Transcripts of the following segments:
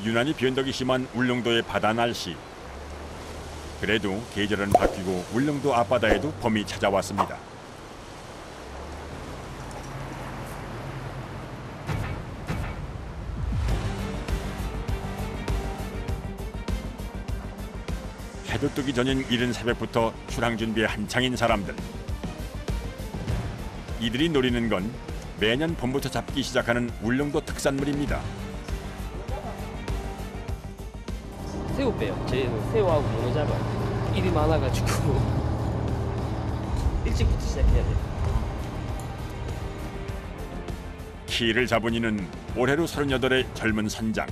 유난히 변덕이 심한 울릉도의 바다 날씨. 그래도 계절은 바뀌고 울릉도 앞바다에도 봄이 찾아왔습니다. 해도 뜨기 전인 이른 새벽부터 출항 준비에 한창인 사람들. 이들이 노리는 건 매년 봄부터 잡기 시작하는 울릉도 특산물입니다. 새우 빼요. 저희는 새우하고 문어 잡아요. 일이 많아가지고 일찍부터 시작해야 돼요. 키를 잡은 이는 올해로 38의 젊은 선장.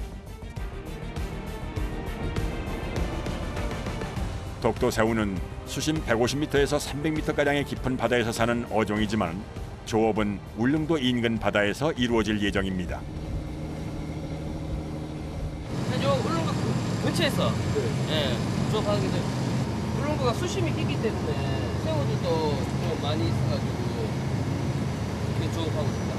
독도새우는 수심 150m에서 300m가량의 깊은 바다에서 사는 어종이지만 조업은 울릉도 인근 바다에서 이루어질 예정입니다. 요 울릉도 근처에서 조업하게 돼요. 울릉도가 수심이 깊기 때문에 새우들도 좀 많이 있어가지고 이렇게 조업하고 있습니다.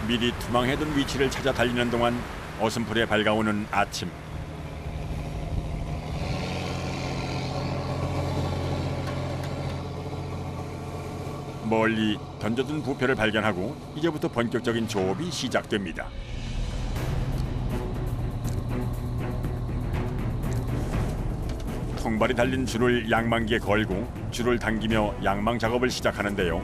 미리 투망해둔 위치를 찾아 달리는 동안 어슴풀에 밝아오는 아침. 멀리 던져둔 부표를 발견하고 이제부터 본격적인 조업이 시작됩니다. 통발이 달린 줄을 양망기에 걸고 줄을 당기며 양망 작업을 시작하는데요.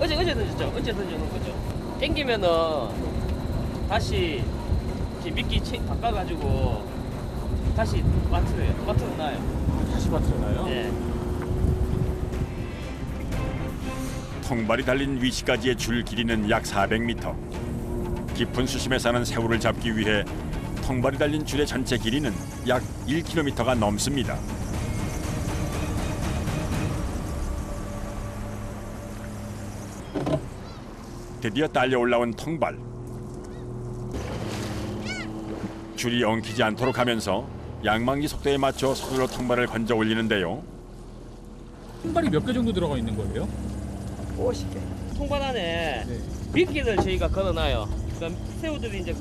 어제 던졌죠? 어제 던져놓은 거죠? 땡기면은 다시 이렇게 미끼 바꿔가지고 다시 마트로 놔요. 다시 마트로 놔요? 네. 통발이 달린 위치까지의 줄 길이는 약 400m. 깊은 수심에 사는 새우를 잡기 위해 통발이 달린 줄의 전체 길이는 약 1km가 넘습니다. 드디어 딸려 올라온 통발. 줄이 엉키지 않도록 하면서 양망기 속도에 맞춰 손으로 통발을 건져 올리는데요. 통발이 몇 개 정도 들어가 있는 거예요? 50개. 통발 안에 네. 미끼를 저희가 걸어놔요. 그러니까 새우들이 이제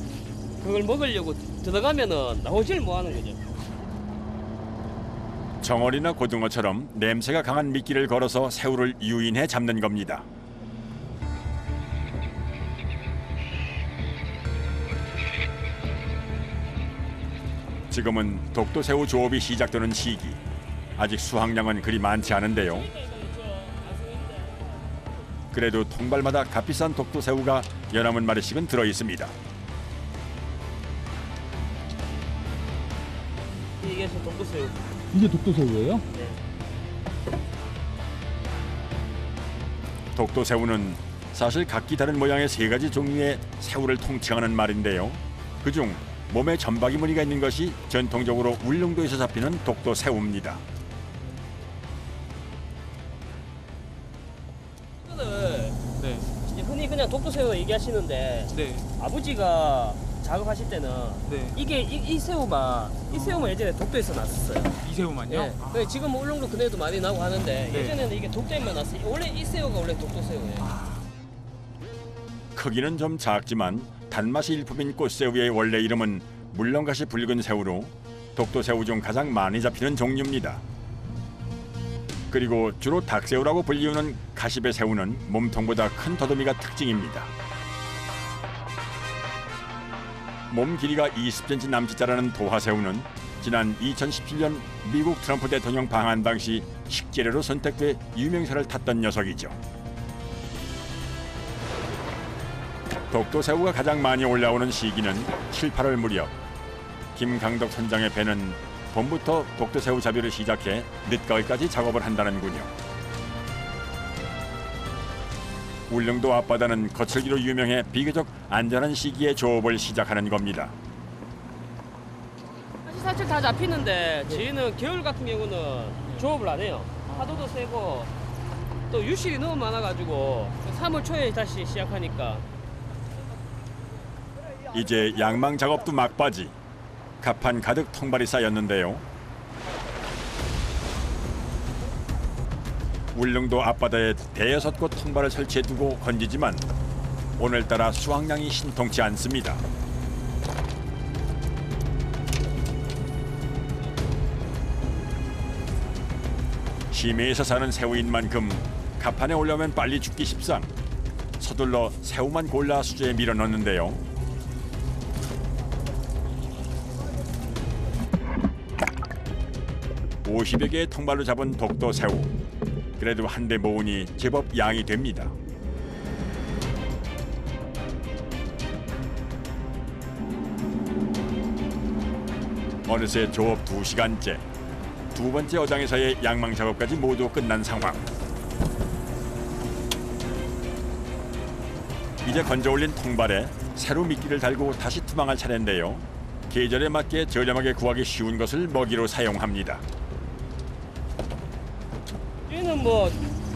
그걸 먹으려고 들어가면은 나오질 못하는 거죠. 정어리나 고등어처럼 냄새가 강한 미끼를 걸어서 새우를 유인해 잡는 겁니다. 지금은 독도새우 조업이 시작되는 시기. 아직 수확량은 그리 많지 않은데요. 그래도 통발마다 값비싼 독도새우가 11마리씩은 들어있습니다. 이게 독도새우. 이게 독도새우예요? 네. 독도새우는 사실 각기 다른 모양의 3가지 종류의 새우를 통칭하는 말인데요. 그중 몸에 점박이 무늬가 있는 것이 전통적으로 울릉도에서 잡히는 독도새우입니다. 네. 이제 흔히 그냥 독도새우 얘기하시는데 네. 아버지가 작업하실 때는 네. 이게 이 새우만 예전에 독도에서 났었어요. 이 새우만요? 네. 근데 지금 울릉도 근해도 많이 나고 하는데 네. 예전에는 이게 독도에만 났어요. 원래 이 새우가 원래 독도새우예요. 크기는 좀 작지만 단맛이 일품인 꽃새우의 원래 이름은 물렁가시 붉은 새우로 독도새우 중 가장 많이 잡히는 종류입니다. 그리고 주로 닭새우라고 불리우는 가시배 새우는 몸통보다 큰 더듬이가 특징입니다. 몸 길이가 20cm 남짓 자라는 도화새우는 지난 2017년 미국 트럼프 대통령 방한 당시 식재료로 선택돼 유명세를 탔던 녀석이죠. 독도새우가 가장 많이 올라오는 시기는 7, 8월 무렵. 김강덕 선장의 배는 봄부터 독도새우 잡이를 시작해 늦가을까지 작업을 한다는군요. 울릉도 앞바다는 거칠기로 유명해 비교적 안전한 시기에 조업을 시작하는 겁니다. 사실 다 잡히는데 저희는 겨울 같은 경우는 조업을 안 해요. 파도도 세고 또 유실이 너무 많아가지고 3월 초에 다시 시작하니까. 이제 양망 작업도 막바지. 갑판 가득 통발이 쌓였는데요. 울릉도 앞바다에 대여섯 곳 통발을 설치해두고 건지지만 오늘따라 수확량이 신통치 않습니다. 심해에서 사는 새우인 만큼 갑판에 올려면 빨리 죽기 십상 서둘러 새우만 골라 수조에 밀어넣는데요. (50여 개의 통발로 잡은 독도 새우). 그래도 한 대 모으니 제법 양이 됩니다. 어느새 조업 2시간째. 두 번째 어장에서의 양망 작업까지 모두 끝난 상황. 이제 건져 올린 통발에 새로 미끼를 달고 다시 투망할 차례인데요. 계절에 맞게 저렴하게 구하기 쉬운 것을 먹이로 사용합니다. 얘는 뭐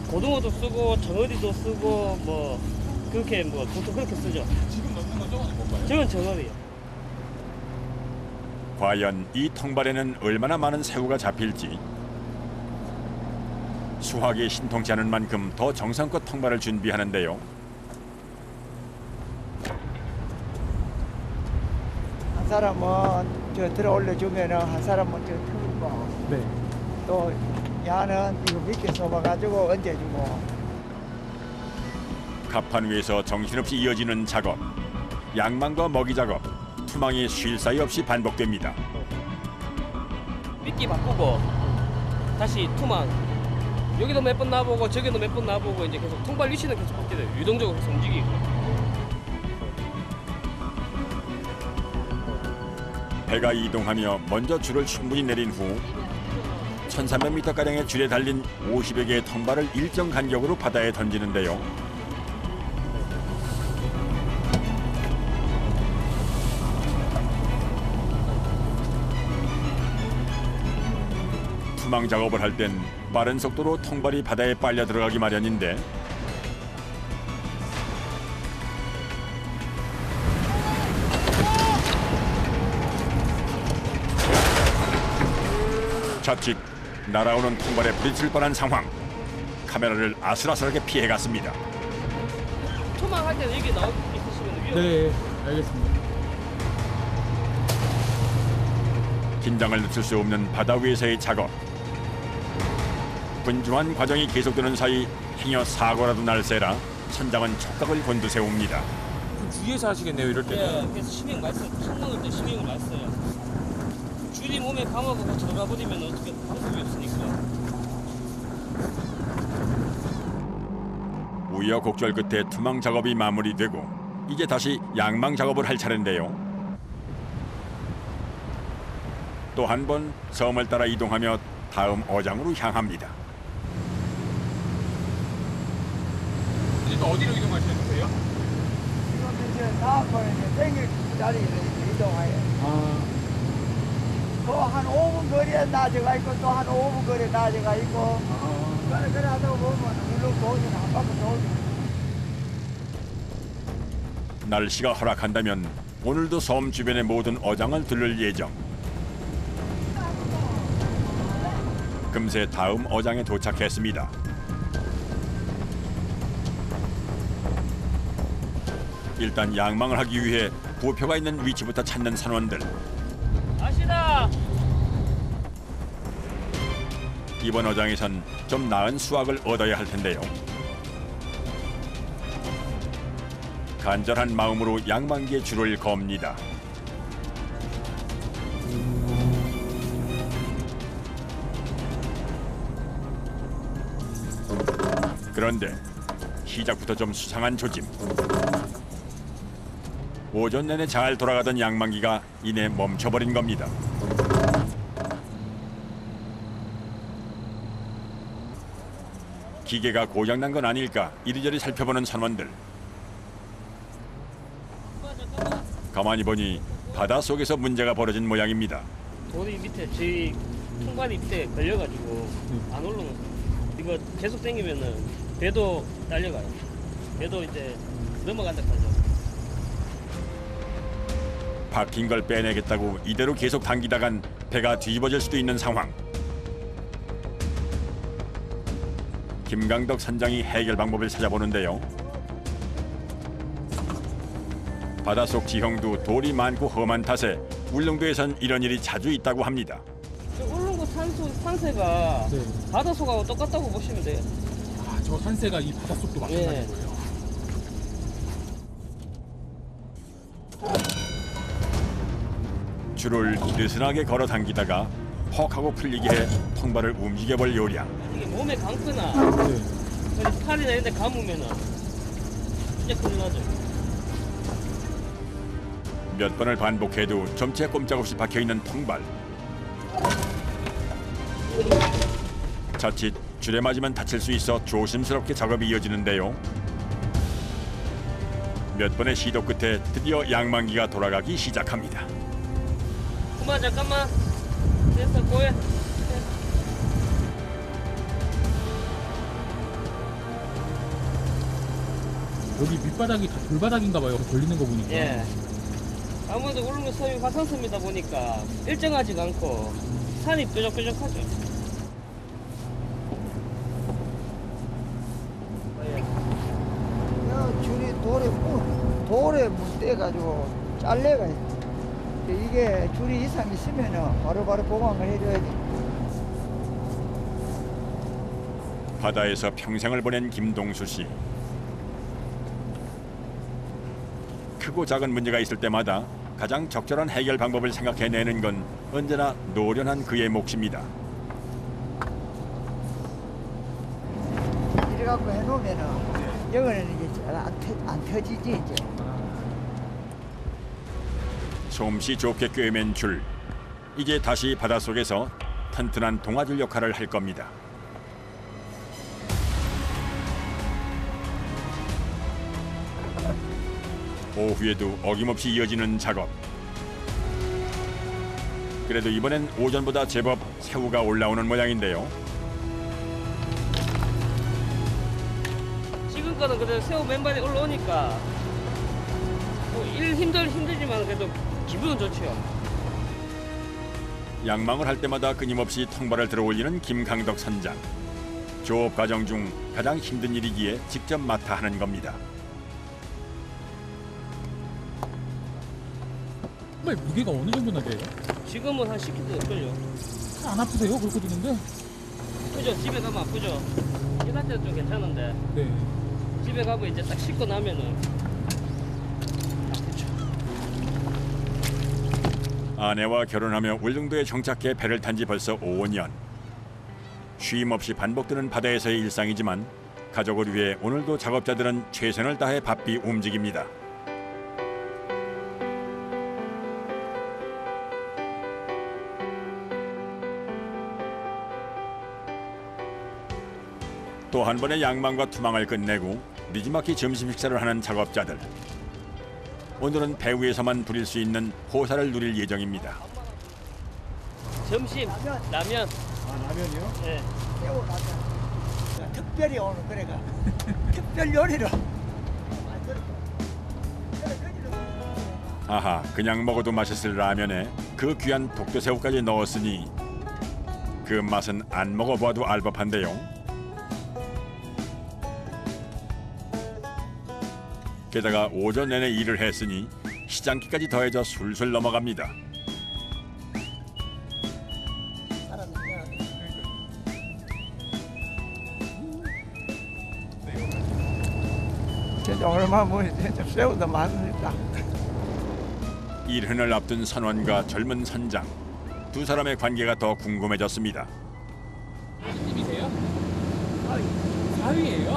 고등어도 쓰고 정어리도 쓰고 뭐 그렇게 뭐 보통 그렇게 쓰죠. 지금 넣는 건 저거는 뭔가요? 저건 정어리요. 과연 이 통발에는 얼마나 많은 새우가 잡힐지. 수확이 신통치 않은 만큼 더 정성껏 통발을 준비하는데요. 한 사람은 저 들어 올려주면은 한 사람은 저 틀고 네. 또 야는 이거 밑에 sob아가지고 얹어주고. 갑판 위에서 정신없이 이어지는 작업. 양망과 먹이 작업. 투망이 쉴 사이 없이 반복됩니다. 미끼 바꾸고 다시 투망. 여기도 몇 번 놔보고 저기도 몇 번 놔보고 이제 계속 통발 위치는 계속 바뀌어요. 유동적으로 계속 움직이고. 배가 이동하며 먼저 줄을 충분히 내린 후 1300m가량의 줄에 달린 50여 개의 통발을 일정 간격으로 바다에 던지는데요. 투망 작업을 할 땐 빠른 속도로 통발이 바다에 빨려 들어가기 마련인데 자칫 날아오는 통발에 부딪힐 뻔한 상황. 카메라를 아슬아슬하게 피해갔습니다. 투망할 때는 이게 나올 수 있으시면 위험. 네, 알겠습니다. 긴장을 늦출 수 없는 바다 위에서의 작업. 분주한 과정이 계속되는 사이 행여 사고라도 날세라 선장은 촉각을 곤두세웁니다. 좀 주의해서 하시겠네요, 이럴 때는. 네, 그래서 신경 많이 써요. 손 넣을 때 신경을 많이 써요. 줄이 몸에 감아가고 들어가 버리면 어떻게 방법이 없으니까. 우여곡절 끝에 투망 작업이 마무리되고 이제 다시 양망 작업을 할 차례인데요. 또 한 번 섬을 따라 이동하며 다음 어장으로 향합니다. 이제 또 어디로 이동하시는 거세요? 지금 이제 다음번에 이제 땡길 자리로 이제 이동하여. 아, 또 한 5분 거리에 나져가 있고 또 한 5분 거리에 나져가 있고. 그래 하다 보면 물론 도시는 한 바퀴 돌고. 날씨가 허락한다면 오늘도 섬 주변의 모든 어장을 들를 예정. 금세 다음 어장에 도착했습니다. 일단 양망을 하기 위해 부표가 있는 위치부터 찾는 선원들. 아시다. 이번 어장에선 좀 나은 수확을 얻어야 할 텐데요. 간절한 마음으로 양망기에 줄을 겁니다. 그런데 시작부터 좀 수상한 조짐. 오전 내내 잘 돌아가던 양망기가 이내 멈춰버린 겁니다. 기계가 고장난 건 아닐까 이리저리 살펴보는 선원들. 가만히 보니 바닷속에서 문제가 벌어진 모양입니다. 돌이 밑에 저희 통발이 밑에 걸려가지고 안 올라오는 거예요. 이거 계속 당기면은 배도 딸려가요. 배도 이제 넘어간다 하죠. 박힌 걸 빼내겠다고 이대로 계속 당기다간 배가 뒤집어질 수도 있는 상황. 김강덕 선장이 해결 방법을 찾아보는데요. 바닷속 지형도 돌이 많고 험한 탓에 울릉도에선 이런 일이 자주 있다고 합니다. 울릉도 산세가 네. 바닷속하고 똑같다고 보시면 돼요. 아, 저 산세가 이 바닷속도 마찬가지인 예. 거예요. 줄을 느슨하게 걸어 당기다가 퍽 하고 풀리게 해 통발을 움직여볼 요량. 이게 몸에 감거나 네. 팔이나 이런 데 감으면은 진짜 큰일 나죠. 몇 번을 반복해도 점체 꼼짝없이 박혀있는 통발. 자칫 줄에 맞으면 다칠 수 있어 조심스럽게 작업이 이어지는데요. 몇 번의 시도 끝에 드디어 양만기가 돌아가기 시작합니다. 그만 잠깐만. 됐어 고해. 여기 밑바닥이 다 돌바닥인가 봐요. 걸리는 거 보니까. 예. 아무래도 울릉도 섬이 화산섬이다 보니까 일정하지가 않고 산이 뾰족뾰족하죠. 야, 줄이 돌에 묻대가지고 잘래가 있어. 이게 줄이 이상 있으면은 바로바로 보강을 해줘야 돼. 바다에서 평생을 보낸 김동수 씨. 크고 작은 문제가 있을 때마다 가장 적절한 해결 방법을 생각해내는 건 언제나 노련한 그의 몫입니다. 이래 갖고 해놓으면은 여기는 이제 잘 안 터지지 이제. 솜씨 좋게 꿰맨 줄. 이제 다시 바닷속에서 튼튼한 동아줄 역할을 할 겁니다. 오후에도 어김없이 이어지는 작업. 그래도 이번엔 오전보다 제법 새우가 올라오는 모양인데요. 지금 거는 그래도 새우 맨발이 올라오니까 뭐 일 힘들지만 그래도 기분은 좋죠. 양망을 할 때마다 끊임없이 통발을 들어올리는 김강덕 선장. 조업 과정 중 가장 힘든 일이기에 직접 맡아 하는 겁니다. 정말 무게가 어느 정도나 돼요? 지금은 한 10kg 걸려. 안 아프세요? 그렇게 드는데? 아프죠? 집에 가면 아프죠? 일할 때는 좀 괜찮은데 네. 집에 가면 이제 딱 씻고 나면은 아프죠. 아내와 결혼하며 울릉도에 정착해 배를 탄 지 벌써 5년. 쉼 없이 반복되는 바다에서의 일상이지만 가족을 위해 오늘도 작업자들은 최선을 다해 바삐 움직입니다. 또 한 번의 양망과 투망을 끝내고 늦지막히 점심 식사를 하는 작업자들. 오늘은 배 위에서만 부릴 수 있는 호사를 누릴 예정입니다. 점심 라면. 아, 라면이요? 네. 새우 라면. 특별히 오늘 그래가 특별 요리로. 아하, 그냥 먹어도 맛있을 라면에 그 귀한 독도새우까지 넣었으니 그 맛은 안 먹어봐도 알 법한데요. 게다가 오전 내내 일을 했으니 시장기까지 더해져 술술 넘어갑니다. 진짜 얼마나 보니 진짜 새우도 맛있다. 일흔을 앞둔 선원과 젊은 선장. 두 사람의 관계가 더 궁금해졌습니다. 집이세요? 사위예요?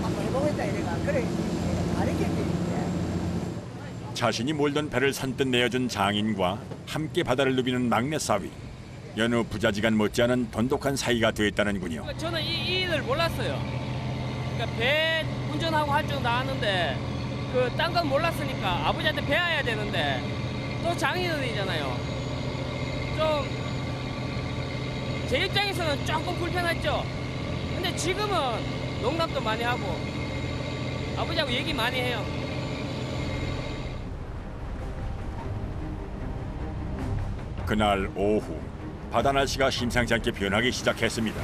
한번 해보겠다 이래가 그래 가르쳤지. 자신이 몰던 배를 선뜻 내어준 장인과 함께 바다를 누비는 막내 사위. 여느 부자지간 못지않은 돈독한 사이가 되었다는군요. 저는 이 일을 몰랐어요. 그러니까 배 운전하고 할 줄 나왔는데 그 딴 건 몰랐으니까 아버지한테 배워야 되는데 또 장인어른이잖아요. 좀 제 입장에서는 조금 불편했죠. 근데 지금은 농담도 많이 하고 아버지하고 얘기 많이 해요. 그날 오후 바다 날씨가 심상치 않게 변하기 시작했습니다.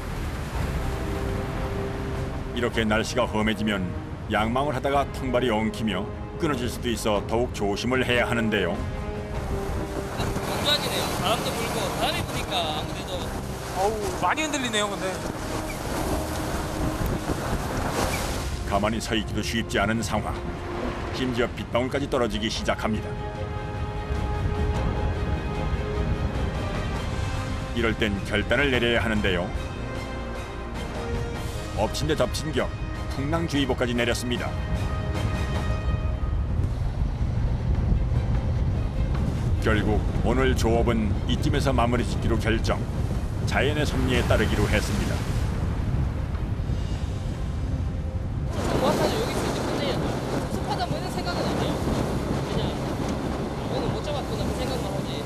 이렇게 날씨가 험해지면 양망을 하다가 통발이 엉키며 끊어질 수도 있어 더욱 조심을 해야 하는데요. 건조하지네요. 바람도 불고 바람이 부니까 아무래도 어우, 많이 흔들리네요, 근데. 가만히 서 있기도 쉽지 않은 상황. 심지어 빗방울까지 떨어지기 시작합니다. 이럴 땐 결단을 내려야 하는데요. 엎친 데 덮친 격, 풍랑주의보까지 내렸습니다. 결국 오늘 조업은 이쯤에서 마무리 짓기로 결정. 자연의 섭리에 따르기로 했습니다. 고아타죠. 여기서 이제 끝내야죠. 습하다 뭐 이런 생각은 안 해요. 그냥 오늘 못 잡았구나 그 생각만 하지.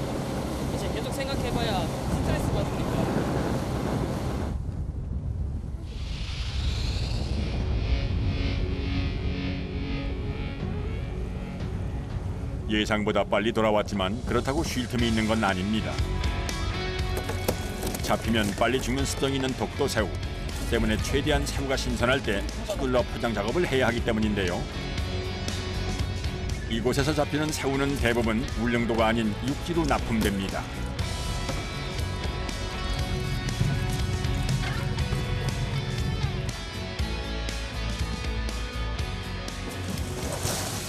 이제 계속 생각해봐야 스트레스 받으니까. 예상보다 빨리 돌아왔지만 그렇다고 쉴 틈이 있는 건 아닙니다. 잡히면 빨리 죽는 습성이 있는 독도새우 때문에 최대한 새우가 신선할 때 서둘러 포장 작업을 해야 하기 때문인데요. 이곳에서 잡히는 새우는 대부분 울릉도가 아닌 육지로 납품됩니다.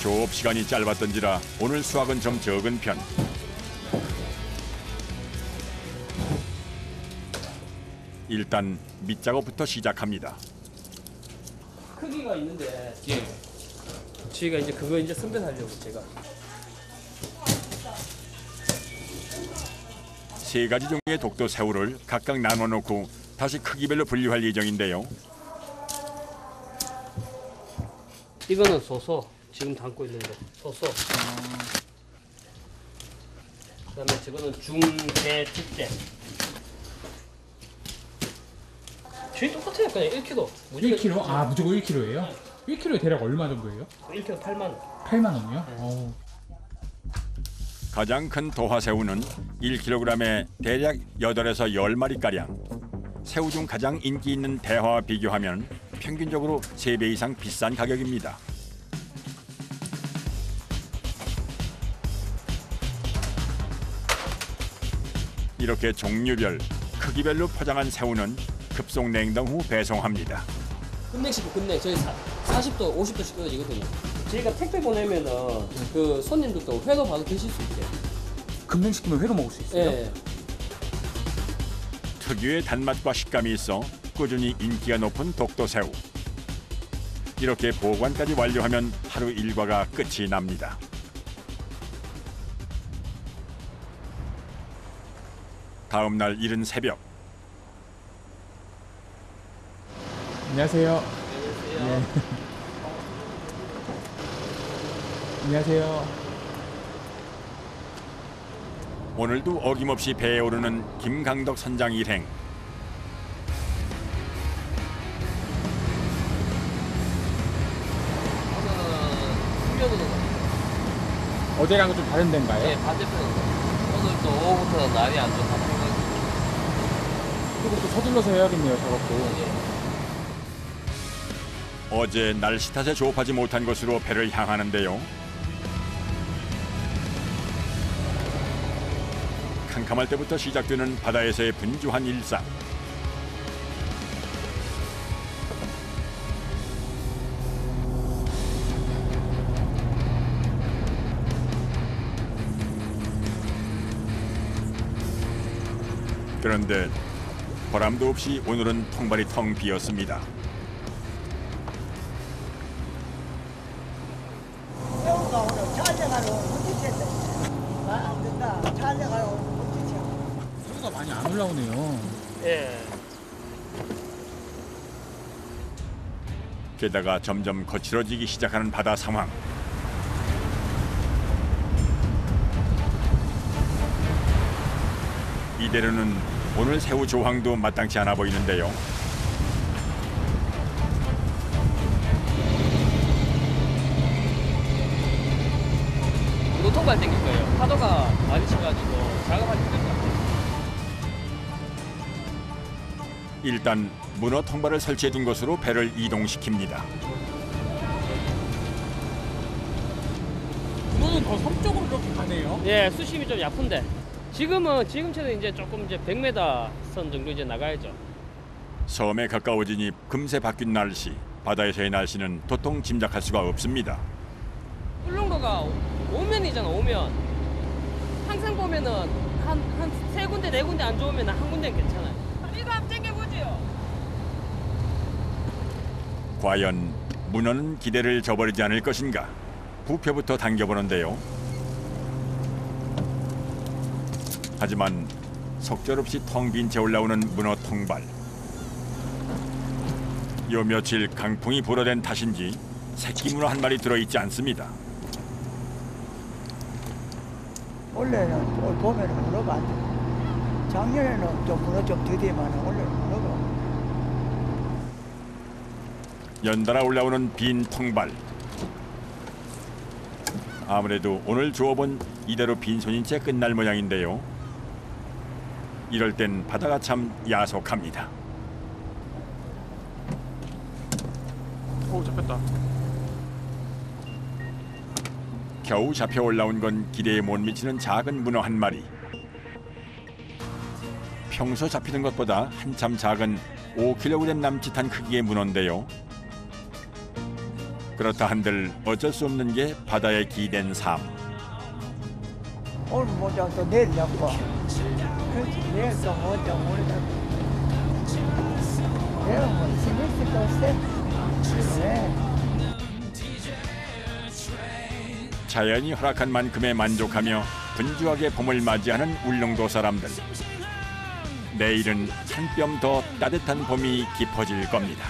조업 시간이 짧았던지라 오늘 수확은 좀 적은 편. 일단 밑작업부터 시작합니다. 크기가 있는데 저희가 이제 그거 이제 선별하려고 제가. 세 가지 종류의 독도 새우를 각각 나눠 놓고 다시 크기별로 분류할 예정인데요. 이거는 소소. 지금 담고 있는 거 소소. 그다음에 저거는 중대, 특대. 저희 똑같아요. 그냥 1kg. 1kg? 아, 무조건 1kg예요? 1kg에 대략 얼마 정도예요? 1kg 8만 원. 8만 원이요? 어우. 가장 큰 도화새우는 1kg에 대략 8에서 10마리가량. 새우 중 가장 인기 있는 대화와 비교하면 평균적으로 3배 이상 비싼 가격입니다. 이렇게 종류별, 크기별로 포장한 새우는 급속 냉동 후 배송합니다. 끝내시고 끝내. 저희 40도, 50도씩 떨어지거든요. 저희가 택배 보내면은 그 손님들도 회도 바로 드실 수 있게. 급냉시키면 회로 먹을 수 있어요? 예. 특유의 단맛과 식감이 있어 꾸준히 인기가 높은 독도새우. 이렇게 보관까지 완료하면 하루 일과가 끝이 납니다. 다음 날 이른 새벽. 안녕하세요. 안녕하세요. 안녕하세요. 오늘도 어김없이 배에 오르는 김강덕 선장 일행. 오늘은 어제랑은 좀 다른 데인가요? 예, 반대편으로. 오늘 또 오후부터 날이 안 좋다고 해가지고. 그리고 또 서둘러서 해야겠네요, 저것도. 예. 어제 날씨 탓에 조업하지 못한 곳으로 배를 향하는데요. 캄캄할 때부터 시작되는 바다에서의 분주한 일상. 그런데 보람도 없이 오늘은 통발이 텅 비었습니다. 새우가 오늘 촬영하러 못 안 된다. 촬영하러 못 지쳐. 새우가 많이 안 올라오네요. 예. 게다가 점점 거칠어지기 시작하는 바다 상황. 이대로는 오늘 새우 조항도 마땅치 않아 보이는데요. 노통발 땡길 거예요. 파도가 많이 쳐가지고 작업하기 힘들 것 같아요. 일단 문어 통발을 설치해 둔 곳으로 배를 이동시킵니다. 문어는 더 섬쪽으로 이렇게 가네요. 예, 수심이 좀 얕은데 지금처럼 이제 조금 이제 100m 선 정도 이제 나가야죠. 섬에 가까워지니 금세 바뀐 날씨. 바다에서의 날씨는 도통 짐작할 수가 없습니다. 울릉도가 오면이잖아, 오면. 항상 보면은 한 세 군데, 네 군데 안 좋으면 한 군데는 괜찮아요. 이거 한번 땡겨보지요. 과연 문어는 기대를 저버리지 않을 것인가? 부표부터 당겨보는데요. 하지만 속절없이 텅 빈 채 올라오는 문어 통발. 요 며칠 강풍이 불어댄 탓인지 새끼 문어 한 마리 들어있지 않습니다. 원래는 올 봄에는 문어가 안 돼. 작년에는 좀 문어 좀 더디만 원래는 문어가. 연달아 올라오는 빈 통발. 아무래도 오늘 주워본 이대로 빈손인 채 끝날 모양인데요. 이럴 땐 바다가 참 야속합니다. 오, 잡혔다. 겨우 잡혀 올라온 건 기대에 못 미치는 작은 문어 한 마리. 평소 잡히는 것보다 한참 작은 5kg 남짓한 크기의 문어인데요. 그렇다 한들 어쩔 수 없는 게 바다의 기댄 삶. 오늘 못 잡고 내일 잡고. 그렇지, 내일 또 못 잡고 오늘 잡고. 내가 뭐 힘을 쓸 거 없어. 네. 자연이 허락한 만큼에 만족하며 분주하게 봄을 맞이하는 울릉도 사람들. 내일은 한 뼘 더 따뜻한 봄이 깊어질 겁니다.